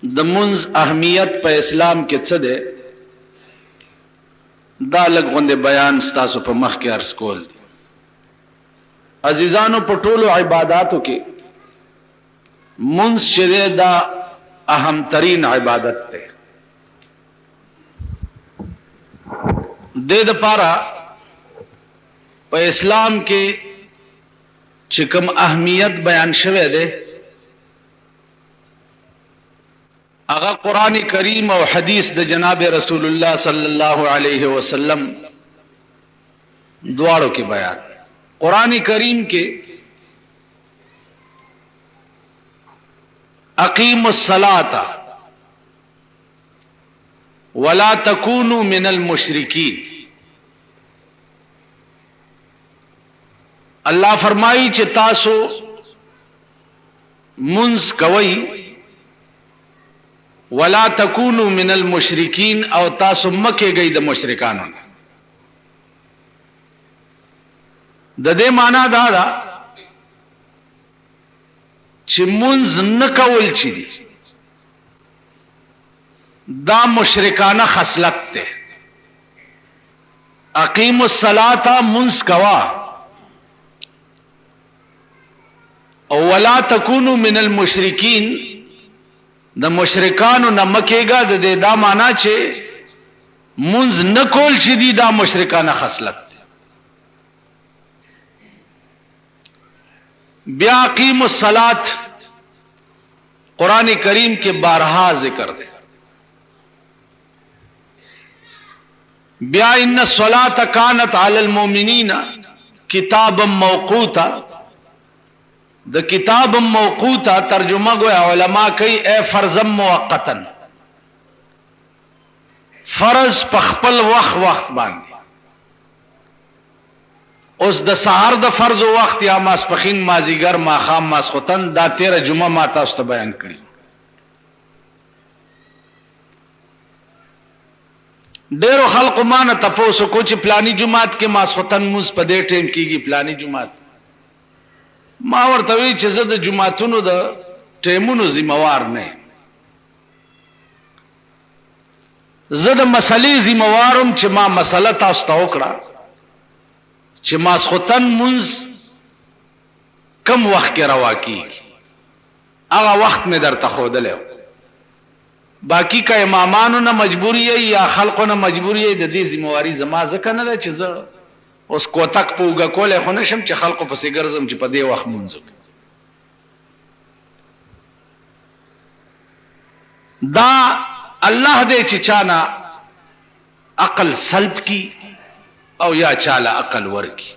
د منځ اهمیت په اسلام کې څه دی دا لږ غوندې بیان ستاسو په مخ کې عرض کول دي. عزیزانو په ټولو عباداتو کې منځ چې دی دا اهم ترین عبادت دی. دې دپاره په اسلام کې چې کوم اهمیت بیان شوی دی هغه قرآن کریم او حدیث د جناب رسول الله صلی الله علیه وسلم دواړو کې بیان. قرآن کریم کې اقیموا الصلاة ولا تکونوا من المشرکین. الله فرمایي چې تاسو منځ کوئ ولا تکونوا من المشرکین او تاسو مکه گئی د مشرکانو. د دې معنا دا ده چې منځ نه کول چې دي دا مشرکانه خصلت ده. اقیموا الصلاة منځ کوا او ولا تکونوا من المشرکین د مشرکانو نه مکیګا د دې دا معنا چې منځ نه کول چې دي دا مشرکانه خصلت ده. بیا اقیموا الصلاة قرآن کریم کے بارہا ذکر دے. بیا ان الصلاة کانت علی المؤمنین کتابا موقوتا. د کتاب موقوتا ترجمہ گویا علماء کئی اے فرضا موقتا فرض پخپل وقت باندې. اوس د سحر د فرض وخت یا ماسپخین مازیګر ماخام ماسختن دا 13 جمعه ما تاسو ته بیان کړی. ډیرو خلکو ما نه تپوسو کو چې پلانی جمعات کې ماسختن موږ په دې ټیم کېږي پلانی جمعات. ما ورته وی چې زه د جمعاتونو د ټیمونو ذمہوار نه یم. زه د مسلې ذمہوارم چې ما مسله تاسو ته وکړه چې ماسختن منځ کم وخت کې روا کیږي هغه وخت مې درته ښودلی. باقی که امامانو نه مجبوری یا خلقو نه مجبوری د دې ذمہواري زما ځکه نه ده چې زه اوس کوتک په اوږه کولی خو نشم چې خلقو پسې ګرځم چې په دې وخت منځ وکړي. دا الله دې چې چانا عقل سلب کی او یا چاله عقل ورکی.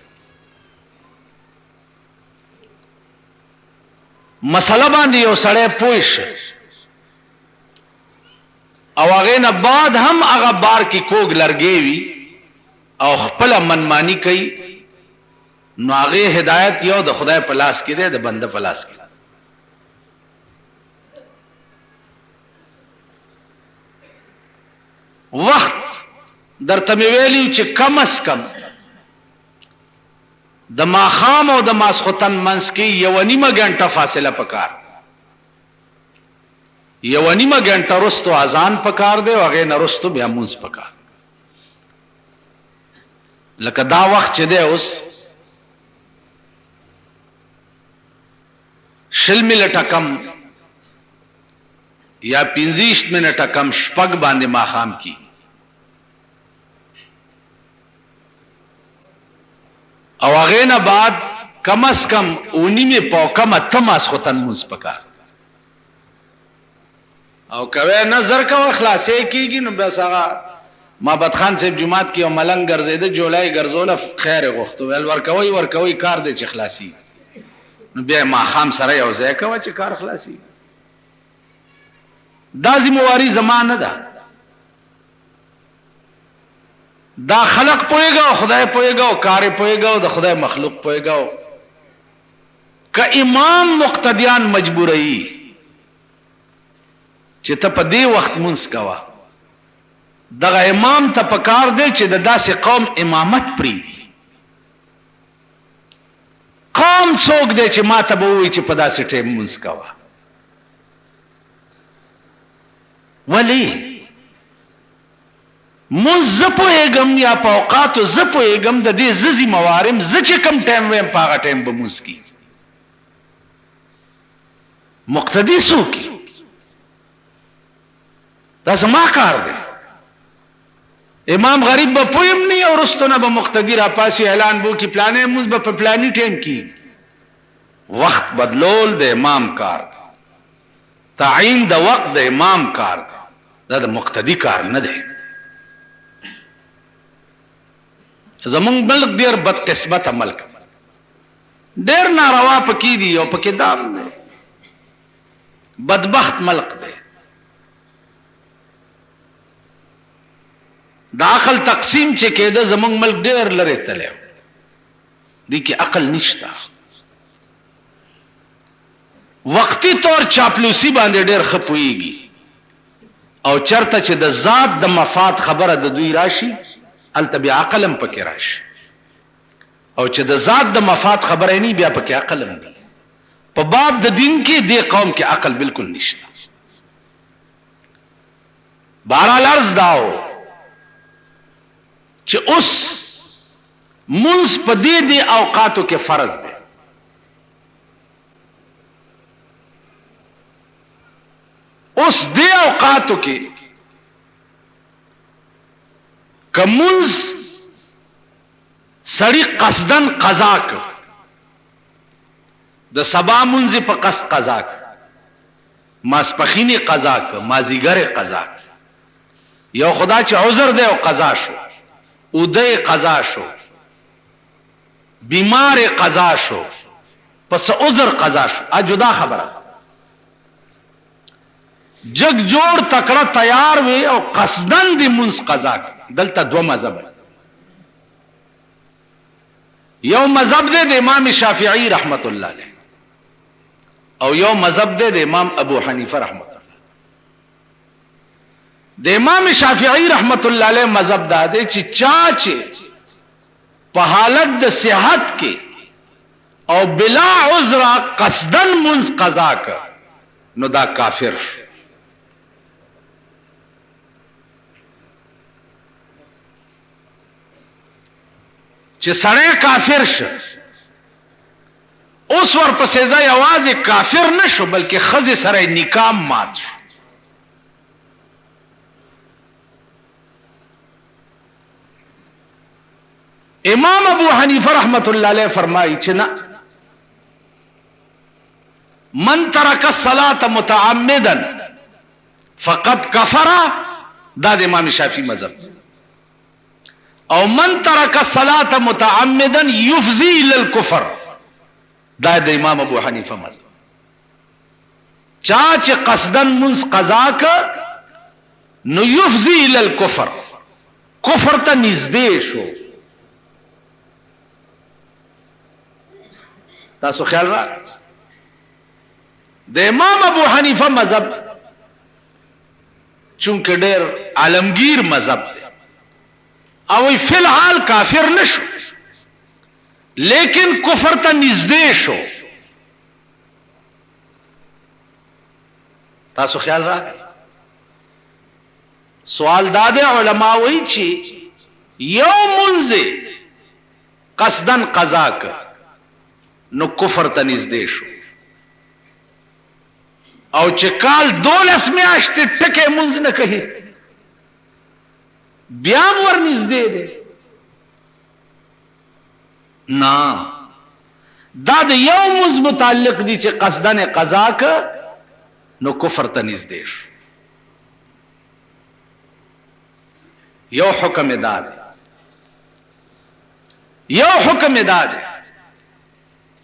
مسله باندې یو سړی پوه شي او هغې نه بعد هم هغه بار کې کوږ لرګی وي او خپله منمانی کوي نو هغې هدایت یو د خدای په لاس کې دی د بنده په لاس کې. وخت درته مې ویلي چې کم از کم د ماښام او د ماسختن منځ کې 1.5 غنټه فاصله پکار. 1.5 غنټه رستو اذان پکار دی او هغې نه رستو بیا مونځ پکار. لکه دا وخت چې دی اوس 20 منټه کم یا 25 منټه کم شپږ باندې ماښام کی او هغې نه بعد کم از کم 9 پاو کم اته ماسختن مونځ پکار. او کوي نظر کوه خلاصې کېږي نو بس هغه محبت خان صاحب جماعت کې یو ملنګ ګرځېده جولای ګرځوله خیر یې غوښته ویل ورکوئ کار دی چې خلاصي نو بیا یې ماښام سره یو ځای کوه چې کار خلاصي. دا ذمہواري زما نه ده. دا خلق پوهېږه او خدای پوهېږه او کار یې پوهېږه او د خدای مخلوق پوهېږه. که امام مقتدیان مجبوروي چې ته په دې وخت منځ کوه دغه امام ته پکار دی چې د داسې قوم امامت پرېږدي. قوم څوک دی چې ما ته به ووایي چې په داسې ټیم منځ کوه. ولی مونږ زه پوهېږم یا په اوقاتو زه پوهېږم د دې زه ذموارم زه چې کوم ټایم ویم په هغه ټایم به مونځ کي مقتدي څوک دا زما کار دی امام غریب به پویم نه او وروستو نه به مقتدي راپاسي اعلان به وکړي پلانې مونځ به په پلاني ټایم کېږي وقت بدلول د امام کار دی تعین د وقت د امام کار دی دا د مقتدي کار نه دی زمونږ ملک ډېر بدقسمته ملک ډېر ناروا پکې دي او پکې دام دی بدبخت ملک دی د عقل تقسیم چې کېده زمونږ ملک ډېر لرې تللی دی کې عقل نشته وقتی طور چاپلوسی باندې ډېر ښه پوهېږي او چرته چې د ذات د مفاد خبره د دوی راشي هلته بیا عقل هم پکې راشي او چې د ذات د مفاد خبره نه بیا پکې عقل هم دی په باب د دین کې دې قوم کې عقل بالکل نشته بهرحال عرض داو چې اوس منځ په دې اوقاتو کې فرض دی اوس دې اوقاتو کې که منځ سړی قصدن قضا کړ د سبا منځ په قصد قضا کړ ماسپخینی قضا کړ مازیګر قضا کړ یو خدا چې عذر دی او قضا شو اودی قضا شو بیمار قضا شو پس عذر قضا شو اجدا خبره جگ جوړ تکړه تیار وي او قصدن دی منځ قضا کړ دلته دو مذهب یو مذهب دی د امام شافعی رحمت الله علیه او یو مذهب دی د امام ابو حنیفه رحمت الله د امام شافعی رحمت الله علیه مذهب دا دی چې چا چې په حالت د صحت کې او بلا عذر قصدن منځ قضا کړ نو دا کافر شو چې سړی کافر شو اوس ورپسې ځای یوازې کافر نه شو بلکې ښځې سره نکاح مات شو امام ابو حنیفه رحمت الله علیه فرمایي چې نه من ترک الصلاة متعمدا فقد کفر دا د امام شافعی مذهب او من ترک الصلاة متعمدا یفضی الی الکفر دا د امام ابو حنیفه مذهب چا چې قصدن منځ قضا کړ نو یفضی الی الکفر کفر ته نږدې شو تاسو خیال را د امام ابو حنیفه مذهب چونکه ډېر عالمگیر مذهب دی او فی الحال کافر نشو لیکن کفر ته نږدې شو تاسو خیال را سوال داده علماء وی چې یو منځ قصدن قضا کړ نو کفر ته نږدې شو او چې کال 12 میاشتې ټکه منځ نه کوي بیا ور نږدې دی نه دا د یو منځ متعلق دي چې قصدن قضا کړ نو کفر ته نږدې شو یو حکم ادا دی یو حکم ادا دی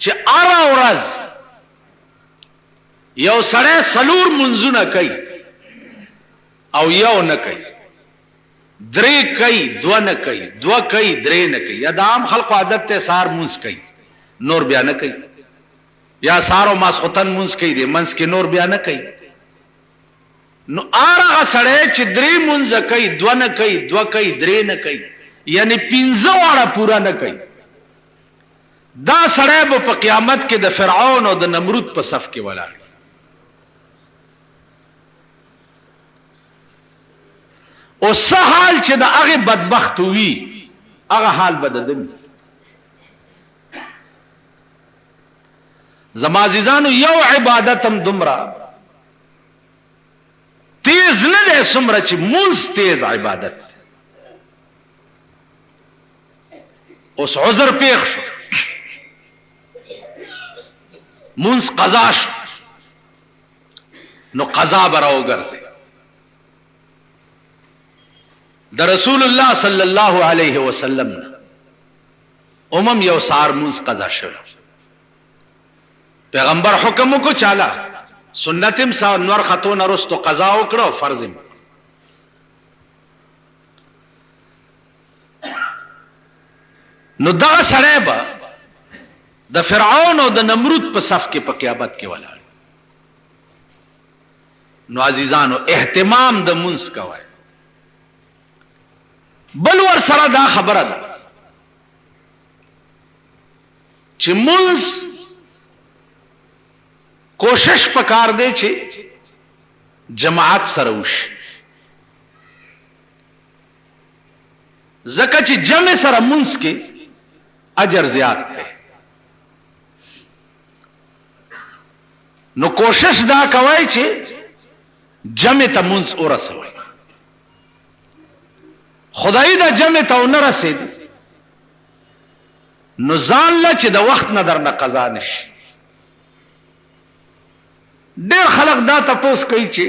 چې هره ورځ یو سړی څلور منځونه کوي او یو نه کوي درې کوي دوه نه کوي دوه کوي درې نه کوي یا د عام خلقو عادت ته سهار منځ کوي نور بیا نه کوي یا سهار او ماسخوتن منځ کوي د منځ کې نور بیا نه کوي نو هغه سړی چې درې منځ کوي دوه نه کوي دوه کوي درې نه کوي یعنی 15 واړه پورا نه کوي دا سړی به په قیامت کې د فرعون او د نمرود په صف کې ولاړ او سحال چې د هغه بدبخت وي هغه حال بددم. زما عزیزانو یو عبادتم دمرا تیز نه ده سمره چې مونږ تیز عبادت. اوس عذر پیښ شو مونږ قضا شو نو قضا براو ګرځي. د رسول الله صلی الله علیه وسلم یو سار مونږ قضا شو. پیغمبر حکم کو چالا سنتم سا نور خطون رستو قضا وکړو فرض. نو دا سړی به د فرعون او د نمرود په صف کې په قیامت کې ولاړ. نو عزیزانو اهتمام د مونږ کوي. بل ور سره دا خبره ده چې مونږ کوشش پکار دی چې جماعت سره وشي. ځکه چې جمع سره مونږ کې اجر زیات دی. نو کوشش دا کوي چې جمع ته مونږ ورسوي. خدای دا جمع ته ونه رسید نو ځان له چې د وخت نه درنه قضا نشي. ډېر خلک دا تپوس کوي چې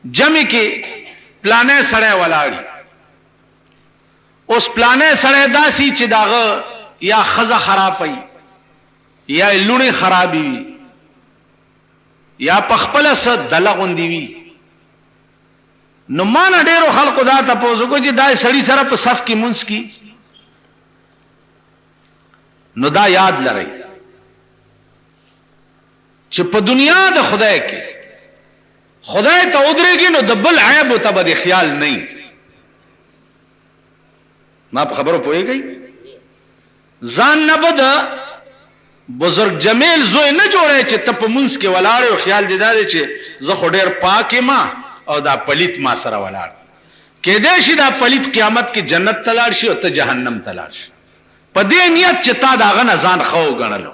جمع کې پلانې سړی ولاړي. اوس پلانې سړی داسي چې داغه یا خزه خرابوي یا لونې خرابي وي یا پخپله څه دله غوندې وي. نو ما نه ډېرو خلکو دا تپوس وکړو چې دا سړي سره په صف کې مونځ کی. نو دا یاد لرئ چې په دنیا د خدای کې خدای ته ودرېږي نو د بل عیب ته به د خیال نه. ما په خبرو پوهېږئ ځان نه به د بزرگ جمیل زوی نه جوړی چې ته په مونځ کې ولاړ او خیال دې دا دی چې زه خو ډېر پاک یم او دا پلیت ما سره ولاړ. کېدای شي دا پلیت قیامت کې جنت ته لاړ شي او ته جهنم ته لاړ شي په دې نیت چې تا د هغه نه ځان ښه وګڼلو.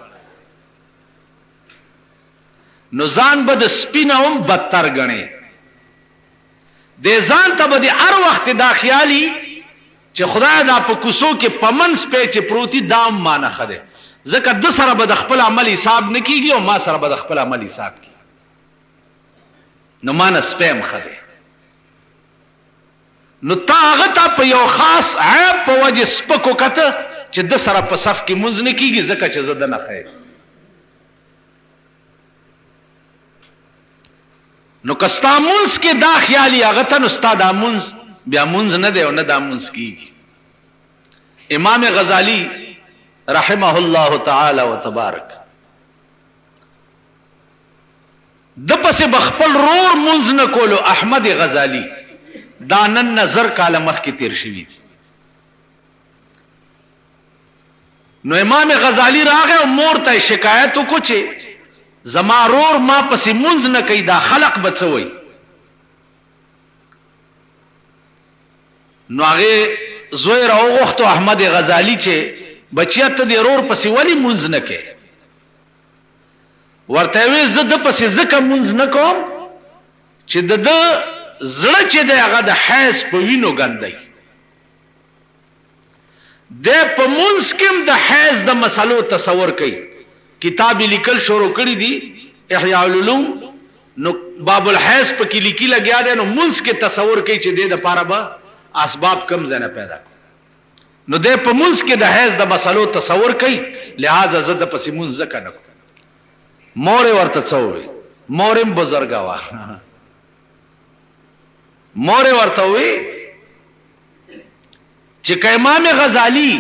نو ځان به د سپي نه هم بدتر ګڼې. دې ځان ته به د هر وخت دا خیالي چې خدای دا په کوڅو کې په منځ پې چې پروتي دا هم ما نه ښه دی. ځکه د سره به د خپل عمل حساب نه کېږي او ما سره به د خپل عمل حساب کېږي. نو ما نه سپی هم ښه دی. نو تا هغه ته په یو خاص عیب په وجې سپک وکته چې د سره په صف کې مونځ نه کېږي ځکه چې زه د نه ښه یم. نو که ستا مونځ کې دا خیالي هغه ته نو ستا دا مونځ بیا مونځ نه دی او نه دا مونځ کېږي. امام غزالی رحمه الله تعالی و تبارک د پسې بخپل رور مونځ نه کولو. احمد غزالی دا نن نظر کاله مخکې تیر شوي. نو امام غزالی راغی او مور ته شکایت وکړو چې زما رور ما پسې مونځ نه کوي دا خلق به څه وایي. نو هغې زوی راوغوښتو احمد غزالی چې بچیا ته د رور پسې ولې مونځ نه کوې. ورته وی زه د پسې ځکه مونځ نه کوم چې د ده زړه چې دی هغه د حیض په وینو ګندی. دی په مونځ کې هم د حیض د مسلو تصور کوي. کتاب لیکل شروع کړي دي احیاء العلوم. نو باب الحیض په کې لیکي لګیا دی. نو مونځ کې تصور کوي چې دی دپاره به اسباب کم ځای نه پیدا کړي. نو دی په مونځ کې د حیض د مسلو تصور کوي. لہذا زه د پسې مونځ ځکه نه کوم. مور یې ورته څه وویل. مور یې بزرګه وه. مور یې ورته وویل چې که امام غزالی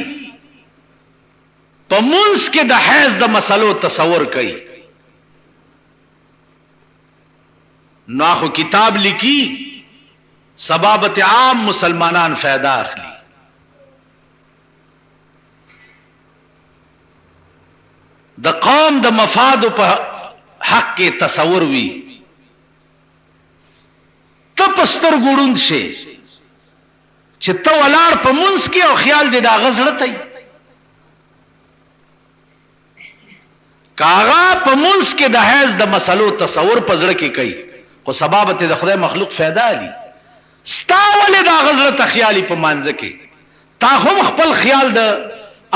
په مونځ کې د حیض د مسلو تصور کوي نو خو کتاب لیکي سبابت عام مسلمانان فائدہ اخلي. د قوم د مفاد په حق کې تصور وي. ته پستر ګړوند شي چې ته ولاړ په منځ کې او خیال دې دا غزړه ته کاغه په منځ کې د حیض د مسلو تصور په زړه کې کوي خو سبب ته د خدای مخلوق فایده علي ستا ولې دا غزړه ته خیالي په مانځ کې تا هم خپل خیال د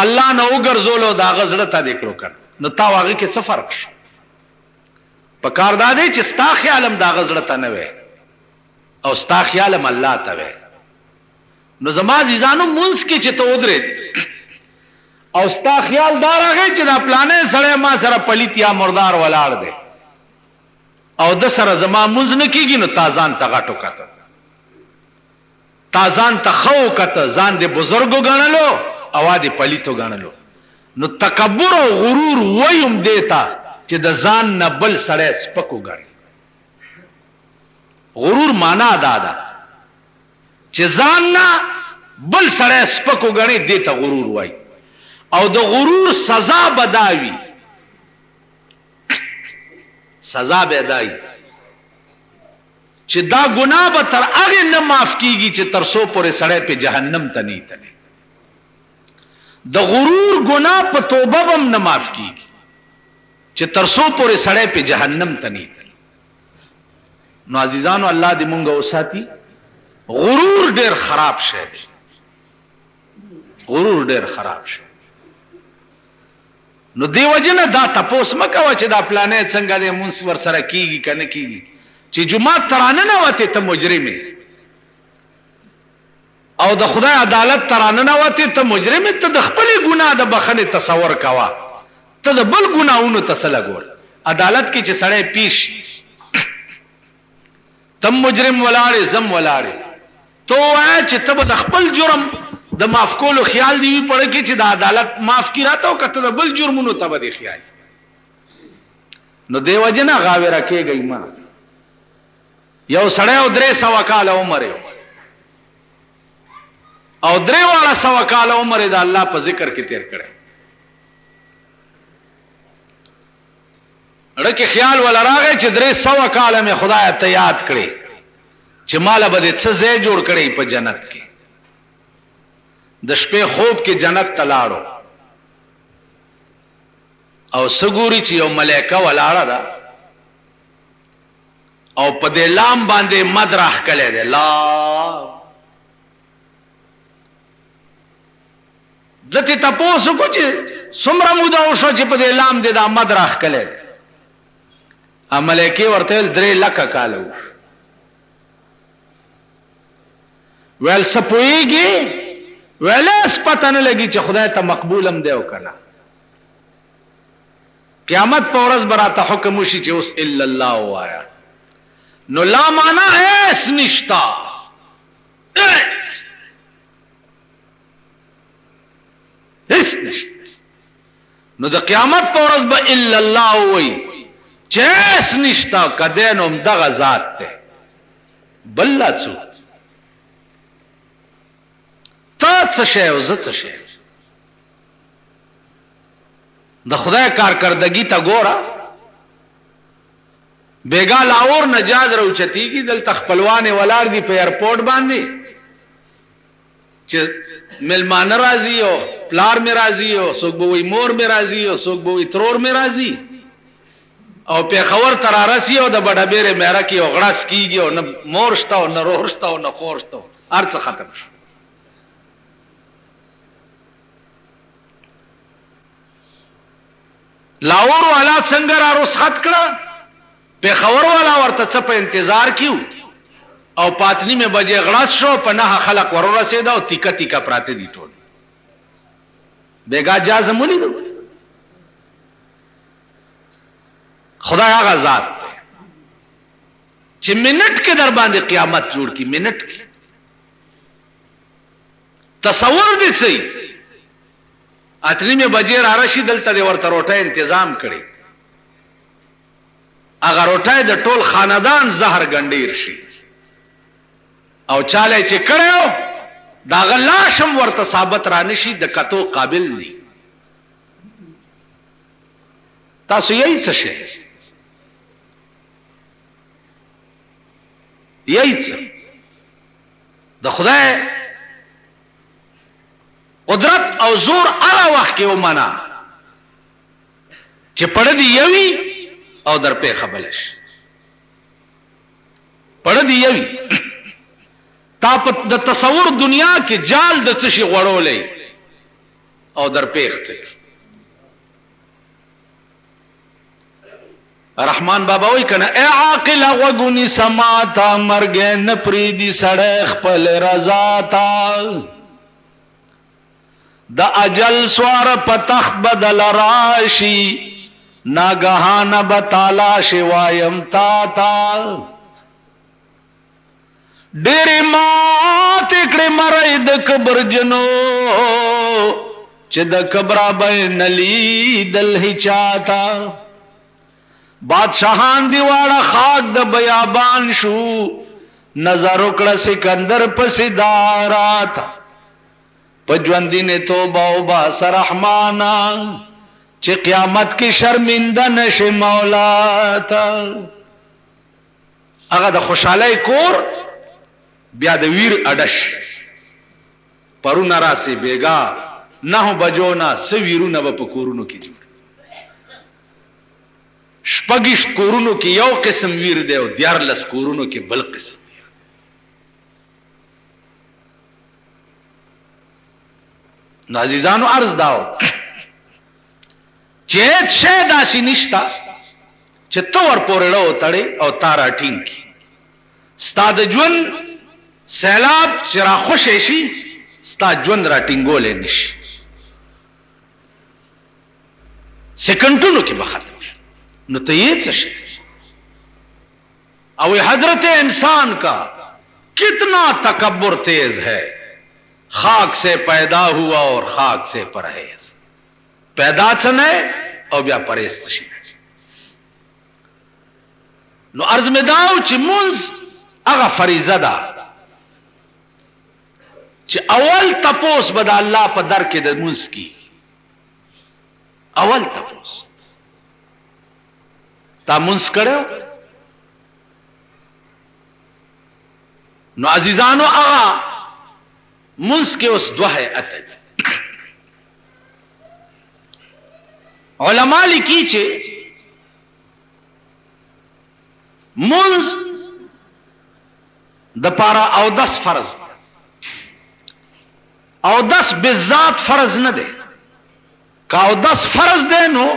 الله نه وګرځولو دا غزړه ته دې کړو کړ نو تا واغې کې څه فرق په کار دا دی چې ستا خیالم دا غزړه ته نه وي او ستا خیالم الله ته وي نو زما عزیزانو منځ کې چې ته ودرې او ستا خیال دا راغی چې دا پلانې سړی ما سره پلیت یا مردار ولاړ دی او د سره زما منځ نه کېږي نو تا ځان ته غټ وکته تا ځان ته ښه وکته ځان دې بزرګو ګڼلو او دې پلیتو ګڼلو نو تکبر او غرور ویم دیتا چې د ځان نه بل سړی سپک وګڼي غرور معنا دا ده چې ځان نه بل سړی سپک وګڼي دیتا غرور وایي او د غرور سزا بداوي سزا بداوي چې دا ګناه به تر هغه نه معاف کیږي چې تر سو پورې سړی په جهنم ته نه تلي د غرور ګناه په توبه هم نه معاف کیږي چې تر سو پورې سړی په جهنم ته نه تلي نو عزیزانو الله دې مونږ وساتي غرور ډېر خراب شی دی غرور ډېر خراب شی نو دی وجنه دا تپوس مکوه چې دا پلانې څنګه دې مونږ ور سره کیږي کنه کیږي چې جمعه ترانه نه وته ته مجرمه او د خدای عدالت ترانه نه وته ته مجرمه ته د خپل ګناه د بخنه تصور کوا ته د بل ګناونو تسل ګور عدالت کې چې سړی پیش تم مجرم ولاړې زم ولاړې تو چې ته د خپل جرم د معاف کولو خیال دی پړ کې چې د عدالت معاف کی راته او کته د بل جرمونو ته به خیال نو دیو جنا غاوره کېږي ما یو سړی او 300 کال عمر او 300 کال عمر د الله په ذکر کې تیر کړي اړه خیال ولا راغی چې 300 کال مې خدای ته یاد کړي چې مال به څه ځای جوړ کړي په جنت کې د شپې خوب کې جنت تلاړو او سګوري چې یو ملائکه ولاړه ده او په دې لام باندې مد راخ کړي ده لا دته تاسو کو چې څومره موده وشو چې په دې لام دې د مد راخ کړي ا ملائکه ورته 3 لک کالو ول سپويږي ولاس پته نه لګي چې خدای ته مقبولم دی او کنه قیامت په ورځ براته حکم وشي چې اوس الا الله وایا نو لا معنا اس نشتا اس نشتا نو د قیامت په ورځ به الا الله وای چې اس نشتا کدهنوم دغه ذات ته بل لا څو تا څه شی او زه څه شی د خدای کارکردګي ته ګوره بیګا لاور نجاز روچتی کی دل تخپلوان ولار دی په ایرپورټ باندې چې ملمان راضی او پلار می راضی او څوک به وي مور می راضی او څوک به وي ترور می راضی او په خبر ترارسی او د بډا بیره مېرا کی او غړس کیږي او نه مور شته او نه روح شته او نه خور شته ارڅ ختم شو لاور والا څنګه را رخصت کړه په خبر والا ورته څه په انتظار کیو او پاتنی میں بجے غړاس شو په نه خلق ور رسیدا او تیکا تیکا پراته دي ټول بیګا جاز مولي دو خدای هغه ذات چې منټ کې در باندې قیامت جوړ کی منټ کې تصور دي صحیح اتنی میں بجے را رشي دلته د ورته روټه تنظیم کړي اگر روټه د ټول خاندان زهر ګنډیر شي او چاله چې کړو دا غلاشم ورته ثابت را نشي د کتو قابل ني تاسو یې څه شي یہی څه د خدای قدرت او زور هغه وخت کې ومنه چې پړه دی یوي او در په خبلش پړه دی یوي تا په د تصور دنیا کې جال د څه شي غړولې او در پیخ څه رحمان بابا وای کنه اے عاقل وګونی سماتا مرګ نه پریدي سړی خپل رضا تا د اجل سوار پتخت بدل راشي ناګهان بتالا شوایم تا تا ډېر مات کړه مړې د قبر جنو چې د قبر به نلی دل هي چاته بادشاہان دیواړه خاک د بیابان شو نظر وکړه سکندر په سدارات پجوندی نے توبہ او باس رحمانا چې قیامت کې شرمنده نشي مولا تا هغه د خوشحالۍ کور بیا د ویر اډش پرونه راسي بیگا نه بجو نه سویرونه په کورونو کې جوړ شپږش کورونو کې یو قسم ویر دی او 14 کورونو کې بل قسم نو عزیزانو عرض داو چیت شے داسی نشتا چه تور پوری رو تڑی او تارا ٹینگ کی ستا د جون سیلاب چرا خوش ایشی ستا جون را ٹینگو لے نشی سکنٹونو کی بختم نو تو یہ چشی او حضرت انسان کا کتنا تکبر تیز ہے خاک سے پیدا ہوا اور خاک سے پرہیز پیدا چنے او بیا پرہیز چشی نو عرض میں داو چی منز اغا فریضہ دا چی اول تپوس بدا اللہ پا در کے دا منز کی اول تپوس تا منز کرو نو عزیزانو اغا منز کے اس دوہے اتج علماء لکی چھے منز د پارا او 10 فرض او 10 بالذات فرض نہ دے کا او 10 فرض دے نو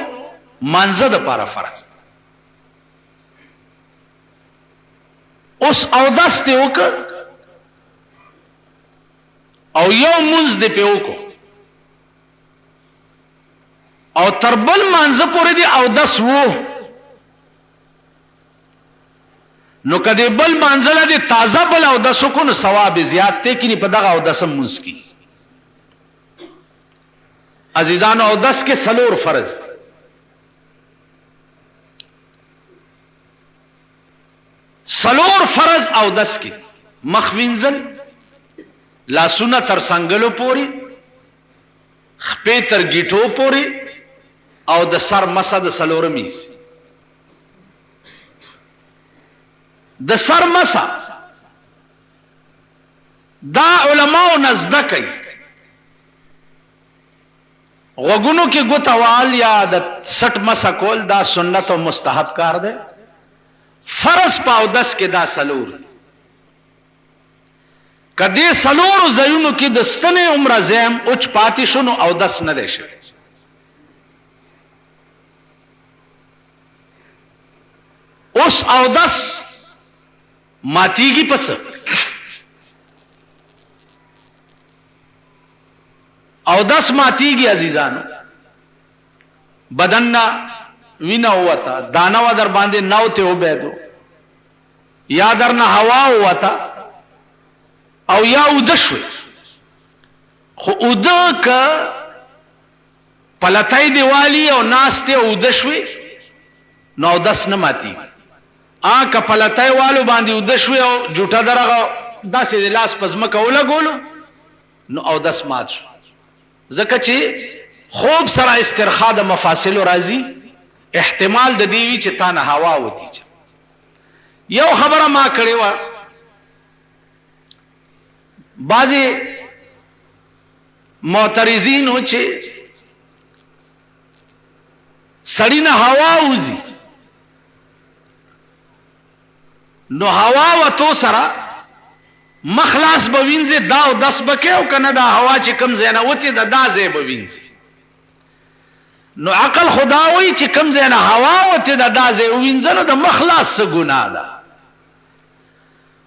منزه د پارا فرض اس او 10 تے اوکر او یو منز دے پہ اوکو او تربل منزه پوری دی او 10 وو نو کدی بل منزله دی تازه بل او 10 کو نو ثواب زیات ته کینی په دغه او 10 منز کی عزیزانو او 10 کے سلور فرض سلور فرض او 10 کی مخوینزل لاسونه تر سنگلو پوری خپې تر گیټو پوری او د سر مسد سلورمیز د سر مسا دا علماء نزده کوي غوګونو کې ګوتوال یا د سټ مسا کول دا سنت او مستحب کار دی فرض پاو 10 کې دا سلور کدی سلور زینو کې د ستنه عمره زم اوچ پاتې شنو او 10 نه دی شي اوس او 10 ماتیږي پڅ او 10 ماتیږي عزیزانو بدن وینا ہوتا دانا و در باندې ناو ته وبېدو یا درنه هوا ہوتا او یا ودشو خو ودک پلتای دیوالی او ناشته ودشوي نو 10 نه ماتي آنکه پلتای والو باندې ودشوي او جوټه درغه داسې لاس پزمکه ولګولو نو او 10 مات شو ځکه چې خوب سره استرخاء د مفاصل راځي احتمال د دیوی چې تا نه هوا وتی یو خبره ما کړې و بعضی معترضین ہو چې سړی نه هوا وځي نو هوا وتو سره مخلاص بوینځي دا او دس بکې او کنه دا هوا چې کم زینه وتی دا ځای بوینځي نو عقل خدا وی چې کم زینه هوا وتی دا ځای وینځنه د مخلاص څخه ګناه ده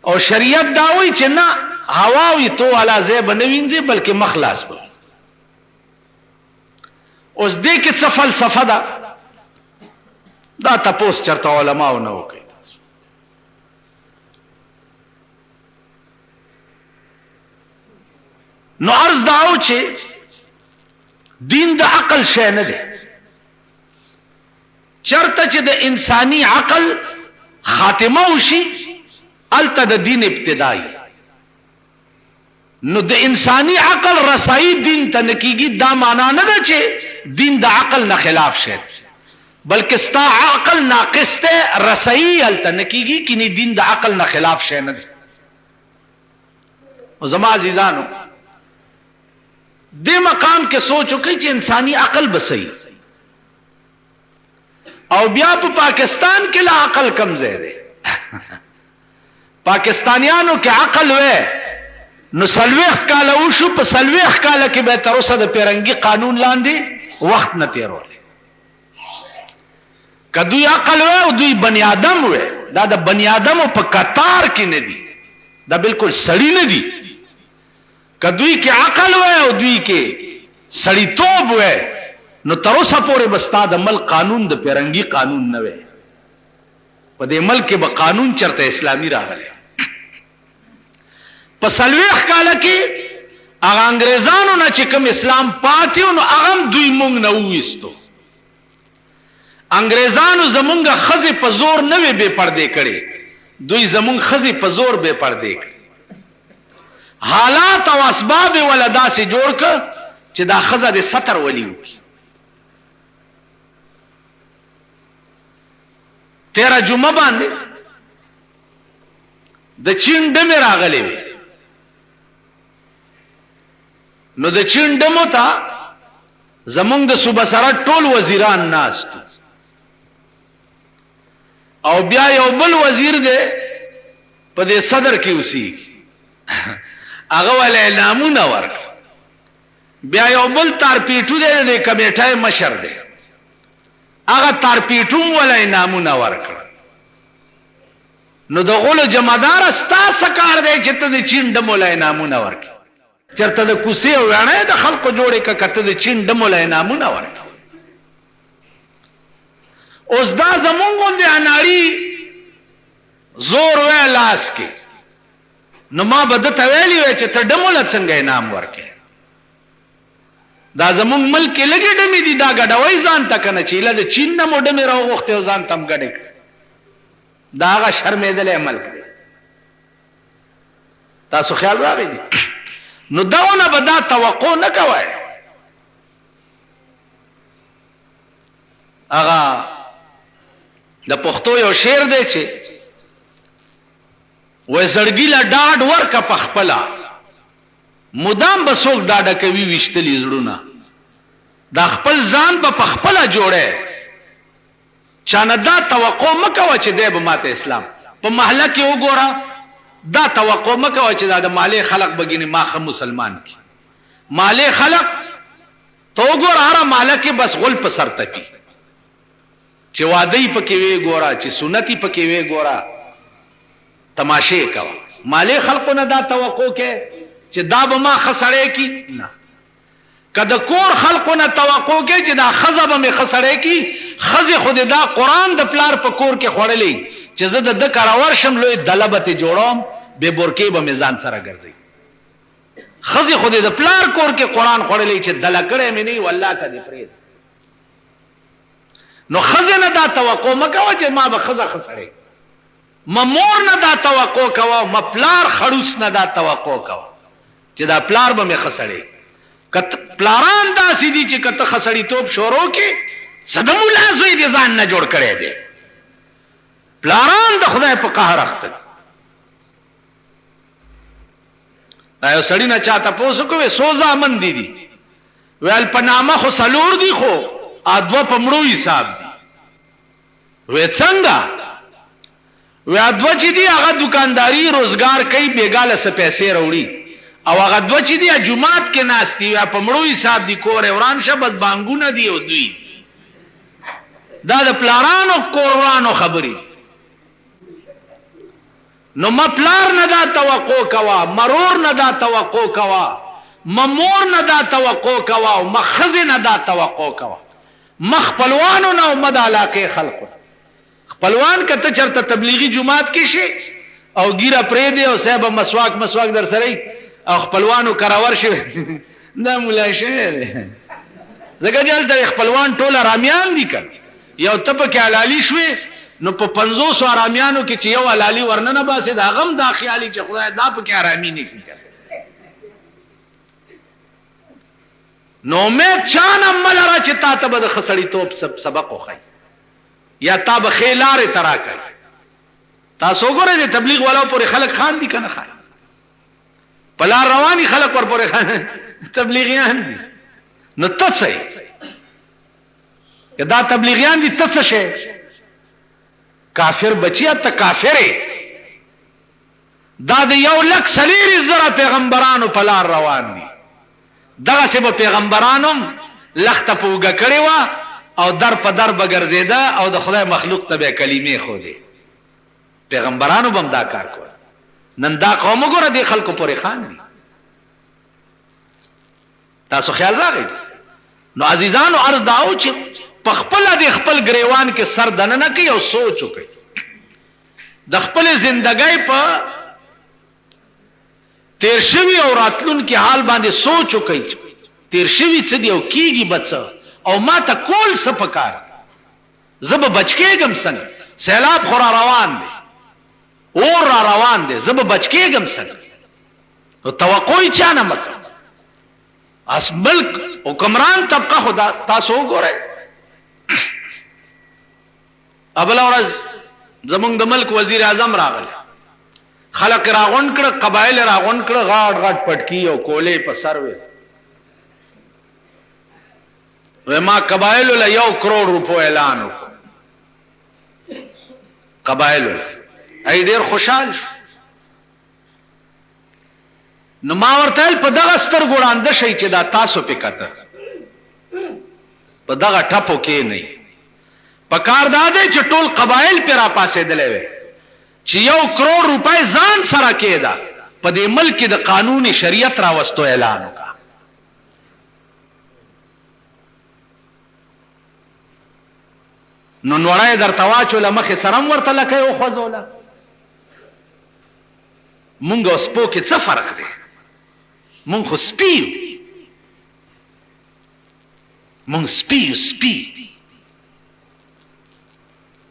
او شریعت دا وی چې نه هوا وی تو علا ځای بنوینځي بلکې مخلاص به اوس دې کې څه فلسفه ده دا تاسو چرته علماء نه وکړي نو عرض داو چې دین د عقل شی نه دی چرته چې د انساني عقل خاتمه وشي الته د دین ابتدایي نو د انساني عقل رسایي دین ته نکیږي دا معنا نه ده چې دین د عقل نه خلاف شي بلکې ستا عقل ناقص ته رسایي الته نکیږي کینی دین د عقل نه خلاف شي نه دی او زما عزیزانو دې مقام کې سوچ وکړئ چې انساني عقل بسئی او بیا په پاکستان کې لا عقل کم ځای دی پاکستانیانو کې عقل وې نو سلويخ کاله وشو په سلويخ کاله کې به تر اوسه د پیرنګي قانون لاندې وخت نه تیرول کدوې عقل وې او دوی بنی آدم وې دا د بنی آدمو په قطار کې نه دي دا بالکل سړی نه دي کدوی کې عقل وې او دوی کې سړیتوب وې نو تر اوسه پورې بستا د ملک قانون د پیرنګي قانون نه وې په دې ملک کې به قانون چرته اسلامي راغلی په سلويخ کاله کې هغه انګريزانو نه چې کوم اسلام پاتې نو هغه دوی مونږ نه وېستو انګريزانو زمونږ خزي په زور نه وې بے پردې کړي دوی زمونږ خزي په زور بے پردې کړي حالات او اسباب ولدا سے جوړ ک چې دا خزه د ستر ولی وي 13 جمعه باندې د چین ډمه راغلې نو د چین ډمو ته زمونږ د صوبه سره ټول وزیران ناس او بیا یو بل وزیر دی په دې صدر کې اوسي هغه ولې نامونه ورک بیا یو بل تار پیټو دی د کمیټه مشر دی هغه تار پیټو ولې نامونه ورک نو د غولو جمعدار استا سکار دی چې ته د چین د مولای نامونه ورک چرته د کوسي وانه د خلکو جوړې ک کته د چین د مولای نامونه ورک اوس دا زمونږ د اناړي زور وې لاس کې نو ما بده تویلی وې چې ته ډمول څنګه انعام ورکې دا زمونږ ملک لګې ډمې دي دا غډوي ځان تک نه چې له چین نه موډه مې راو وخت ځان تم غډې دا هغه شرمېدل عمل کړي تاسو خیال راغی نو داونه بدا توقع نه کوي هغه د پښتو یو شعر دی چې وې زړګی لا ډاډ ورکه پخپلا مدام بسوک ډاډه کوي وشتلی زړونه دا خپل ځان په پخپلا جوړه چانه دا توقع مکوه چې دی به ماته اسلام په محله کې وګوره دا توقع مکوه چې دا د مالی خلق بګینه ماخه مسلمان کی مالی خلق تو وګوره هر ماله کې بس غل په سر تکی چې وادي پکې وی ګوره چې سنتي پکې وی ګوره تماشه کوا مالی خلقونه دا توقع کې چې دا به ما خسړې کی نه کله کور خلقونه توقع کې چې دا خزبه می خسړې کی خزه خود دا قران د پلار په کور کې خړلې چې زه د کراور شم لوی دلبته جوړوم به برکې به میزان سره ګرځي خزه خود د پلار کور کې قران خړلې چې دلکړې مې نه والله کدي فرید نو خزه نه دا توقع مکو چې ما به خزه خسړې مور نه دا توقع کوه مپلار خړوس نه دا توقع کوه چې دا پلار به مې خسړې کته پلاران دا سیدی چې کته خسړې توپ شورو کې صدم الله زوی دې ځان نه جوړ کړي دي پلاران د خدای په قهر اخته ایو سړی نه چاته پوسو کوي سوزا من دي ویل پنامه خو سلور دي خو ادوه پمړو حساب دي وې څنګه وې ادوه چې دي هغه دکانداری روزگار کوي بیګاله څه پیسې وروړي او هغه ادوه چې دي جمعات کې ناشتي یا پمړو حساب دي کور وران شبد بانګونه دي او دوی دا د پلارانو کورانو خبري نو مپلار نه دا توقع کوا مرور نه دا توقع کوا ممور نه دا توقع کوا او مخز نه دا توقع کوا مخپلوانو نه مد علاقه خلقو خپلوان کته چرته تبلیغی جماعت کې شي او ګیره پرې دی او صاحب مسواک در سره او خپلوانو کراور شي دا مولا شه زګا جلته خپلوان ټول رامیان دي کړ یو تپ کې علالي شوي نو په 500 آرامیانو کې چې یو علالي ورننه باسي دا غم دا خیالي چې خدای دا په کې آرامي نه کوي نو مې چان عمل را چې تا ته به خسړی توپ سبق وخی یا تا به خیلاره ترا کوي تاسو ګورئ تبلیغ والا پورې خلک خان دي کنه خان پلا رواني خلک ور پورې خان تبلیغیان دي نو تڅي کدا تبلیغیان دي تڅ شه کافر بچیا ته کافره دا د یو لک سلیری زره پیغمبرانو په لار روان دي دغه سه په پیغمبرانو لخت پوګه کړي وا او در په در بغرزیدا او د خدای مخلوق ته به کلمې خو دي پیغمبرانو بم دا کار کول نن دا قوم ګره دي خلکو پورې خان دي تاسو خیال راغی نو عزیزانو عرض داو چې پخپل د خپل گریوان کې سر دنه نه کوي او سوچ وکړي د خپل ژوندۍ په تیر شوی او راتلون کې حال باندې سوچ وکړي تیر شوی څه دی او کیږي بچ او ما ته کول څه پکار زب بچکېګم څنګه سیلاب خورا روان دی اور را روان دی زب بچکېګم څنګه او توقع چا نه مکه اس ملک حکمران طبقه خدا تاسو وګورئ ابل ورځ زمونږ د ملک وزیر اعظم راغله خلق راغون کړ قبایل راغون کړ غاټ غاټ پټکی او کولې په سر و ما قبایل له 1 کروڑ روپو اعلان وکړ قبایل ای ډیر خوشحال نو ما ورته په دغه ستر ګوراند شي چې دا تاسو پکته په دغه ټپو کې نه پکار داده چې ټول قبایل پر را پاسې دلې چې 1 کروڑ روپۍ ځان سره کېدا په دې ملک د قانوني شریعت را وستو اعلان وکړه نو نوړای درته واچو لمخې سرم ورته لکه او خوځوله مونږ اوس په کې څه فرق دی مونږ خو سپیو مونږ سپی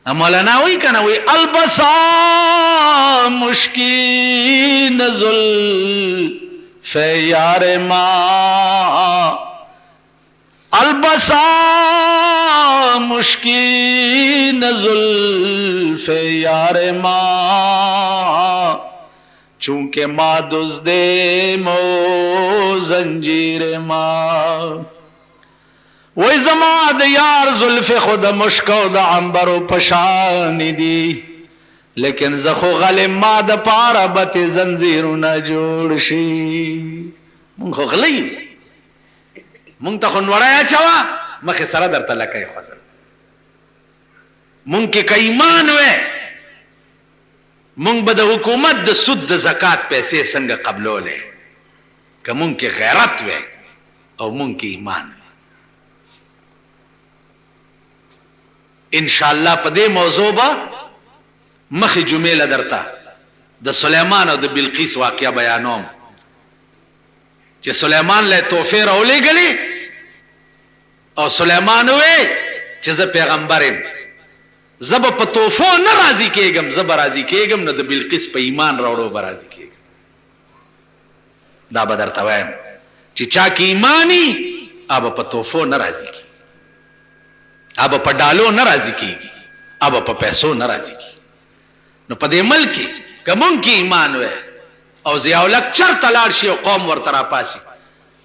مولانا وی کنه وی البسا مشکین زلف یار ما البسا مشکین زلف یار ما چونکہ ما دزدے مو زنجیر ما وی زما د یار زلف خود مشکو د عنبرو پشان دی لیکن زخو غلی ما د پارا بت زنجیرونه جوړ شي مونږ خو غلی مونږ ته خو نوړای اچوا مخې سره درته لکای خزر مونږ کې ایمان وې مونږ به د حکومت د سود د زکات پیسې څنګه قبلولې که مونږ کې غیرت وې او مونږ کې ایمان ان شاء الله په دې موضوع به مخې جمعې لدرته د سليمان او د بلقیس واقعیا بیانوم چې سليمان له توفیر اولېګلې او سليمان وې چې زه پیغمبر یم زب په توفو نه راضي کېږم زب راضي کېږم نه د بلقیس په ایمان راوړو به راضي کېږم دا به درته وایم چې چا کې ایمانی اب په توفو نه راضي کېږي اب په ډالو نه راضي کېږي اب په پیسو نه راضي کېږي نو په دې ملک کوم کې ایمان وې او ضیاء الحق چرته لاړ شي او قوم ورته راپاسي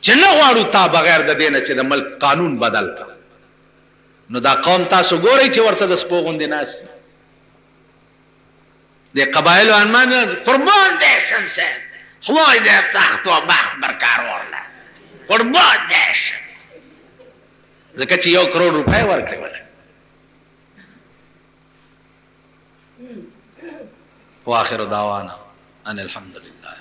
چې نه غواړو تا بغیر د دې نه چې د ملک قانون بدل کړه، نو دا قوم تاسو ګورئ چې ورته د سپو غوندې ناست دي. د قبایلو ارمان قربان دی شمسه خدای دې تخت و بخت برقرار ورله قربان دی ځکه چې 1 کروڑ روپۍ ورکړې وله. واخر دعوانا ان الحمد لله.